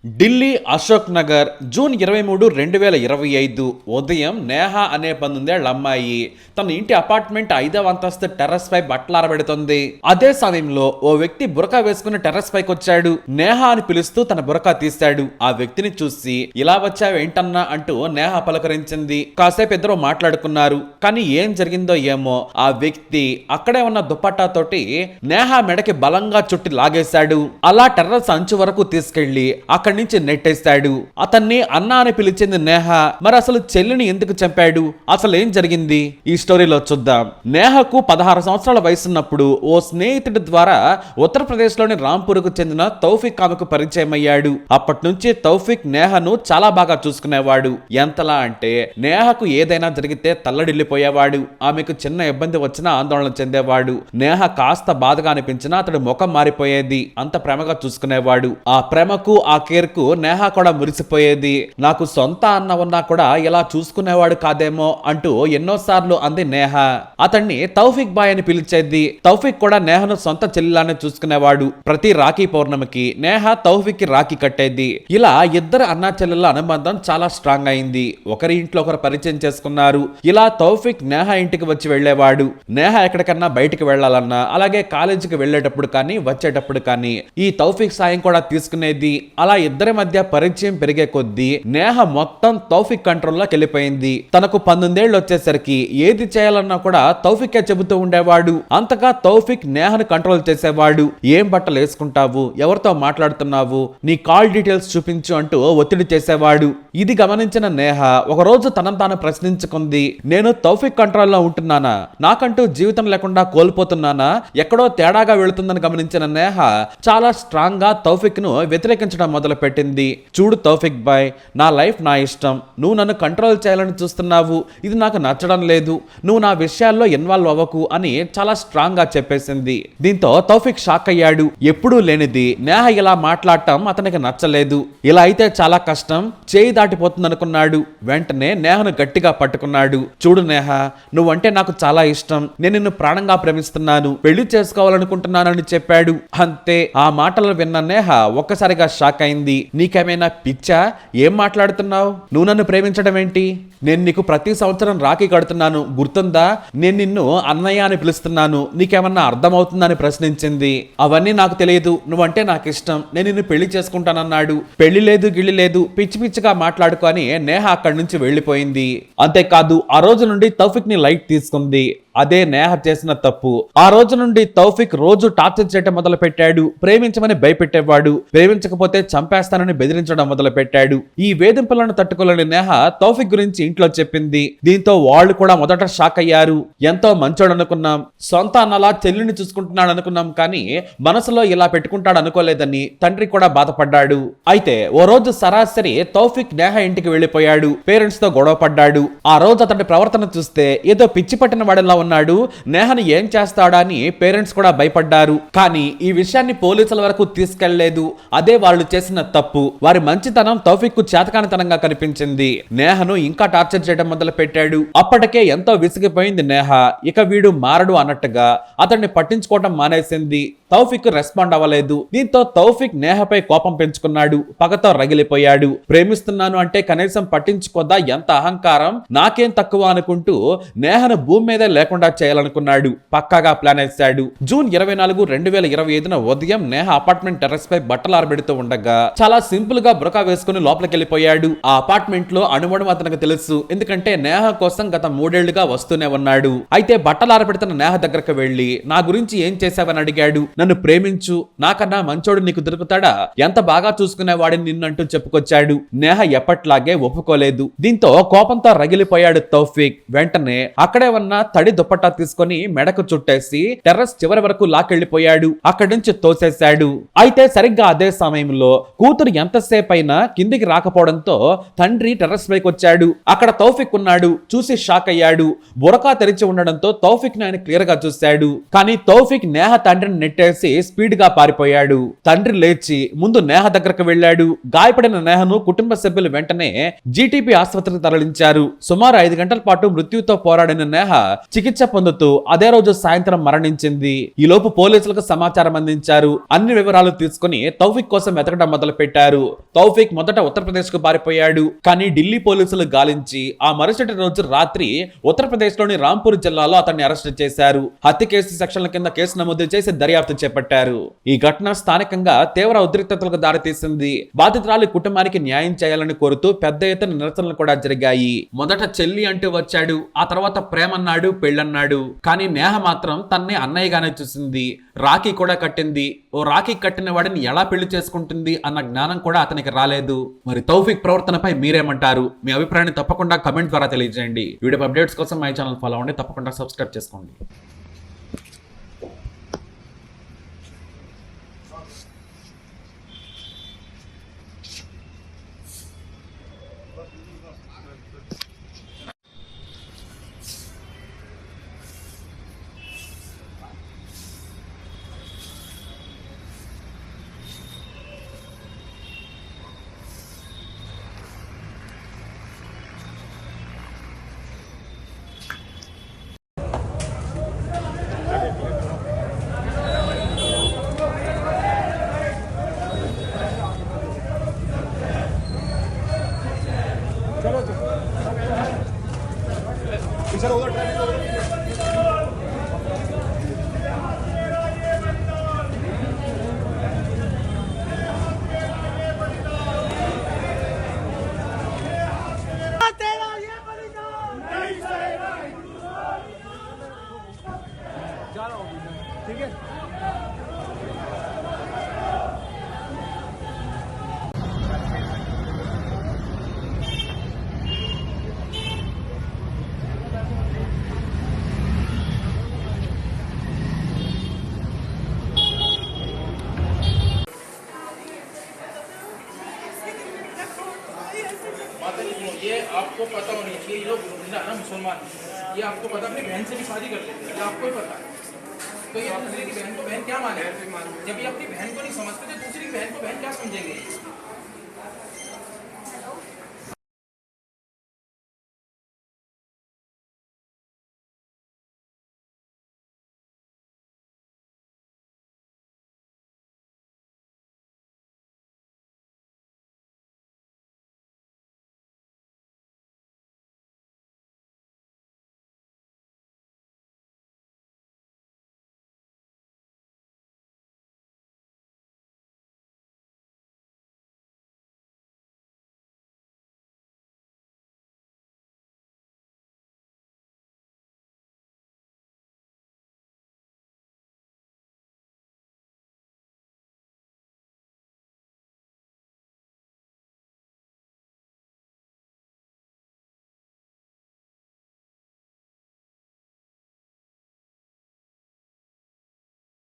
Delhi Ashok Nagar June 23, 2025 ఉదయం నేహ అనే 19 అమ్మాయి తన ఇంటి అపార్ట్మెంట్ 5వ అంతస్తు టెర్రస్ పై బట్టలారబెడుతుంది. అదే సమయంలో ఓ వ్యక్తి బురకా వేసుకుని టెర్రస్ పైకి వచ్చాడు. నేహ అని పిలుస్తూ తన బురకా తీశాడు. ఆ వ్యక్తిని చూసి ఇలా వచ్చావేంటన్నా అంటూ నేహ పలకరించింది. కాసేపు ఇద్దరు మాట్లాడుకున్నారు. కానీ ఏం జరిగిందో ఏమో ఆ వ్యక్తి అక్కడే ఉన్న దుపట్టా తోటి నేహ మెడకి బలంగా చుట్టి లాగేశాడు. అలా టెర్రస్ అంచు వరకు తీసుకెళ్లి అక్కడి నుంచి నెట్టేస్తాడు. అతన్ని అన్న అని పిలిచింది నేహ. మరి అసలు చెల్లిని ఎందుకు చంపాడు? అసలు ఏం జరిగింది ఈ స్టోరీలో చూద్దాం. నేహకు 16 సంవత్సరాల వయసున్నప్పుడు ఓ స్నేహితుడి ద్వారా ఉత్తరప్రదేశ్ లోని రాంపూర్కు చెందిన తౌఫిక్ ఆమెకు పరిచయం అయ్యాడు. అప్పటి నుంచి తౌఫిక్ నేహను చాలా బాగా చూసుకునేవాడు. ఎంతలా అంటే నేహకు ఏదైనా జరిగితే తల్లడిల్లిపోయేవాడు. ఆమెకు చిన్న ఇబ్బంది వచ్చినా ఆందోళన చెందేవాడు. నేహ కాస్త బాధగా అనిపించినా అతడు ముఖం మారిపోయేది. అంత ప్రేమగా చూసుకునేవాడు. ఆ ప్రేమకు ఆ కేర్కు నేహ కూడా మురిసిపోయేది. నాకు సొంత అన్న ఉన్నా కూడా ఇలా చూసుకునేవాడు కాదేమో అంటూ ఎన్నోసార్లు అంది నేహ. అతన్ని తౌఫిక్ బాయ్ అని పిలిచేది. తౌఫిక్ కూడా నేహను సొంత చెల్లిలానే చూసుకునేవాడు. ప్రతి రాఖీ పౌర్ణమికి నేహ తౌఫిక్ కి రాఖీ కట్టేది. ఇలా ఇద్దరు అన్నా చెల్లెల అనుబంధం చాలా స్ట్రాంగ్ అయింది. ఒకరి ఇంట్లో ఒకరు పరిచయం చేసుకున్నారు. ఇలా తౌఫిక్ నేహ ఇంటికి వచ్చి వెళ్లేవాడు. నేహ ఎక్కడికన్నా బయటికి వెళ్లాలన్నా అలాగే కాలేజీకి వెళ్లేటప్పుడు కానీ వచ్చేటప్పుడు కానీ ఈ తౌఫిక్ సాయం కూడా తీసుకునేది. అలా ఇద్దరి మధ్య పరిచయం పెరిగే కొద్దీ నేహ మొత్తం తౌఫిక్ కంట్రోల్లోకి వెళ్ళిపోయింది. తనకు 19 ఏళ్ళు వచ్చేసరికి ఏది చేయాలన్నా కూడా తౌఫికే చెబుతూ ఉండేవాడు. అంతగా తౌఫిక్ నేహను కంట్రోల్ చేసేవాడు. ఏం బట్టలు వేసుకుంటావు, ఎవరితో మాట్లాడుతున్నావు, నీ కాల్ డీటెయిల్స్ చూపించు అంటూ ఒత్తిడి చేసేవాడు. ఇది గమనించిన నేహ ఒకరోజు తనను తాను ప్రశ్నించుకుంది. నేను తౌఫిక్ కంట్రోల్లో ఉంటున్నానా, నాకంటూ జీవితం లేకుండా కోల్పోతున్నానా, ఎక్కడో తేడాగా వెళుతుందని గమనించిన నేహ చాలా స్ట్రాంగ్ గా తౌఫిక్ ను వ్యతిరేకించడం మొదలు పెట్టింది. చూడు తౌఫిక్ బాయ్, నా లైఫ్ నా ఇష్టం, నువ్వు నన్ను కంట్రోల్ చేయాలని చూస్తున్నావు, ఇది నాకు నచ్చడం లేదు, నువ్వు నా విషయాల్లో ఇన్వాల్వ్ అవ్వకు అని చాలా స్ట్రాంగ్ గా చెప్పేసింది. దీంతో తౌఫిక్ షాక్ అయ్యాడు. ఎప్పుడూ లేనిది నేహ ఇలా మాట్లాడటం అతనికి నచ్చలేదు. ఇలా అయితే చాలా కష్టం, చేయి దాటిపోతుంది అనుకున్నాడు. వెంటనే నేహను గట్టిగా పట్టుకున్నాడు. చూడు నేహ, నువ్వంటే నాకు చాలా ఇష్టం, నేను నిన్ను ప్రాణంగా ప్రేమిస్తున్నాను, పెళ్లి చేసుకోవాలనుకుంటున్నానని చెప్పాడు. అంతే. ఆ మాటలు విన్న నేహ ఒక్కసారిగా షాక్ అయింది. నీకేమైనా పిచ్చా? ఏం మాట్లాడుతున్నావు? నువ్వు నన్ను ప్రేమించడం ఏంటి? నేను నీకు ప్రతి సంవత్సరం రాఖీ కడుతున్నాను, గుర్తుందా? నేను నిన్ను అన్నయ్య అని పిలుస్తున్నాను, నీకేమన్నా అర్థమవుతుందని ప్రశ్నించింది. అవన్నీ నాకు తెలియదు, నువ్వంటే నాకు ఇష్టం, నేను నిన్ను పెళ్లి చేసుకుంటానన్నాడు. పెళ్లి లేదు గిళ్ళి లేదు, పిచ్చి పిచ్చిగా మాట్లాడుకొని నేహ అక్కడి నుంచి వెళ్లిపోయింది. అంతేకాదు ఆ రోజు నుండి తౌఫిక్ ని లైట్ తీసుకుంది. అదే నేహ చేసిన తప్పు. ఆ రోజు నుండి తౌఫిక్ రోజు టార్చర్ చేయడం మొదలు పెట్టాడు. ప్రేమించమని భయపెట్టేవాడు. ప్రేమించకపోతే చంపేస్తానని బెదిరించడం మొదలు పెట్టాడు. ఈ వేధింపులను తట్టుకోలేని నేహ తౌఫిక్ గురించి ఇంట్లో చెప్పింది. దీంతో వాళ్ళు కూడా మొదట షాక్ అయ్యారు. ఎంతో మంచోడు అనుకున్నాం, సొంత అన్నలా చెల్లిని చూసుకుంటున్నాడు అనుకున్నాం, కానీ మనసులో ఇలా పెట్టుకుంటాడు అనుకోలేదని తండ్రి కూడా బాధపడ్డాడు. అయితే ఓ రోజు సరాసరి తౌఫిక్ నేహ ఇంటికి వెళ్లిపోయాడు. పేరెంట్స్ తో గొడవ పడ్డాడు. ఆ రోజు అతడి ప్రవర్తన చూస్తే ఏదో పిచ్చి పట్టిన వాడిలా ఉన్నాడు. నేహను ఏం చేస్తాడా అని పేరెంట్స్ కూడా భయపడ్డారు. కానీ ఈ విషయాన్ని పోలీసుల వరకు తీసుకెళ్లలేదు. అదే వాళ్ళు చేసిన తప్పు. వారి మంచితనం తౌఫిక్ కు చేతకానితనంగా కనిపించింది. నేహను ఇంకా టార్చర్ చేయడం మొదలు పెట్టాడు. అప్పటికే ఎంతో విసిగిపోయింది నేహ. ఇక వీడు మారడు అన్నట్టుగా అతన్ని పట్టించుకోవడం మానేసింది. తౌఫిక్ రెస్పాండ్ అవ్వలేదు. దీంతో తౌఫిక్ నేహపై కోపం పెంచుకున్నాడు. పగతో రగిలిపోయాడు. ప్రేమిస్తున్నాను అంటే కనీసం పట్టించుకోదా, ఎంత అహంకారం, నాకేం తక్కువ అనుకుంటూ నేహను భూమి మీదే లేకుండా చేయాలనుకున్నాడు. పక్కాగా ప్లాన్ వేశాడు. జూన్ 24, 2025 ఉదయం నేహ అపార్ట్మెంట్ టెర్రస్ పై బట్టలు ఆరబెడుతూ ఉండగా చాలా సింపుల్ గా బురకా వేసుకుని లోపలికి వెళ్ళిపోయాడు. ఆ అపార్ట్మెంట్ లో అణువణువు అతనికి తెలుసు. ఎందుకంటే నేహ కోసం గత 3 ఏళ్లుగా వస్తూనే ఉన్నాడు. అయితే బట్టలు ఆరబెడుతున్న నేహ దగ్గరకు వెళ్లి నా గురించి ఏం చేశావని అడిగాడు. నన్ను ప్రేమించు, నాకన్నా మంచోడు నీకు దొరుకుతాడా, ఎంత బాగా చూసుకునేవాడిని నిన్నంటూ చెప్పుకొచ్చాడు. నేహ ఎప్పట్లాగే ఒప్పుకోలేదు. దీంతో కోపంతో రగిలిపోయాడు తౌఫిక్. వెంటనే అక్కడే ఉన్న తడి దుప్పట్టా తీసుకొని మెడకు చుట్టేసి టెర్రస్ చివరి వరకు లాకెళ్లిపోయాడు. అక్కడి నుంచి తోసేశాడు. అయితే సరిగ్గా అదే సమయంలో కూతురు ఎంతసేపు అయినా కిందికి రాకపోవడంతో తండ్రి టెర్రస్ పైకి వచ్చాడు. అక్కడ తౌఫిక్ ఉన్నాడు. చూసి షాక్ అయ్యాడు. బురకా తెరిచి ఉండడంతో తౌఫిక్ ని ఆయన క్లియర్ గా చూశాడు. కానీ తౌఫిక్ నేహ తండ్రిని నెట్టే చేసి స్పీడ్ గా పారిపోయాడు. తండ్రి లేచి ముందు నేహ దగ్గరకు వెళ్లాడు. గాయపడిన నేహను కుటుంబ సభ్యులు వెంటనే జీటీపీ ఆసుపత్రికి తరలించారు. సుమారు 5 గంటల పాటు మృత్యుతో పోరాడిన నేహ చికిత్స చికిత్స పొందుతూ అదే రోజు సాయంత్రం మరణించింది. ఈ లోపు పోలీసులకు సమాచారం అందించారు. అన్ని వివరాలు తీసుకుని తౌఫిక్ కోసం వెతకడం మొదలు పెట్టారు. తౌఫిక్ మొదట ఉత్తరప్రదేశ్ కు పారిపోయాడు. కానీ ఢిల్లీ పోలీసులు గాలించి ఆ మరుసటి రోజు రాత్రి ఉత్తరప్రదేశ్ లోని రాంపూర్ జిల్లాలో అతన్ని అరెస్ట్ చేశారు. హత్య కేసు సెక్షన్ల కింద కేసు నమోదు చేసి దర్యాప్తు చేపట్టారు. ఈ ఘటన స్థానికంగా తీవ్ర ఉద్రిక్తతలకు దారితీసింది. బాధితురాలి కుటుంబానికి న్యాయం చేయాలని కోరుతూ పెద్ద ఎత్తున నిరసనలు కూడా జరిగాయి. మొదట చెల్లి అంటూ వచ్చాడు, ఆ తర్వాత ప్రేమన్నాడు, పెళ్ళన్నాడు. కానీ నేహ మాత్రం తన్నే అన్నయ్యగానే చూసింది. రాఖీ కూడా కట్టింది. ఓ రాఖీ కట్టిన వాడిని ఎలా పెళ్లి చేసుకుంటుంది అన్న జ్ఞానం కూడా అతనికి రాలేదు. మరి తౌఫిక్ ప్రవర్తనపై మీరేమంటారు? మీ అభిప్రాయాన్ని తప్పకుండా కమెంట్ ద్వారా తెలియజేయండి. వీడియో అప్డేట్స్ కోసం మై ఛానల్ ఫాలో అవ్వండి. తప్పకుండా సబ్స్క్రైబ్ చేసుకోండి. सर उधर ट्रैफिक ठीक है। ये आपको पता होना चाहिए, ये लोग ना मुसलमान, ये आपको पता अपनी बहन से भी शादी कर लेते हैं, ये आपको ही पता है। तो ये दूसरे की बहन को बहन क्या माने? जब ये अपनी बहन को नहीं समझते तो दूसरी की बहन को बहन क्या समझेंगे?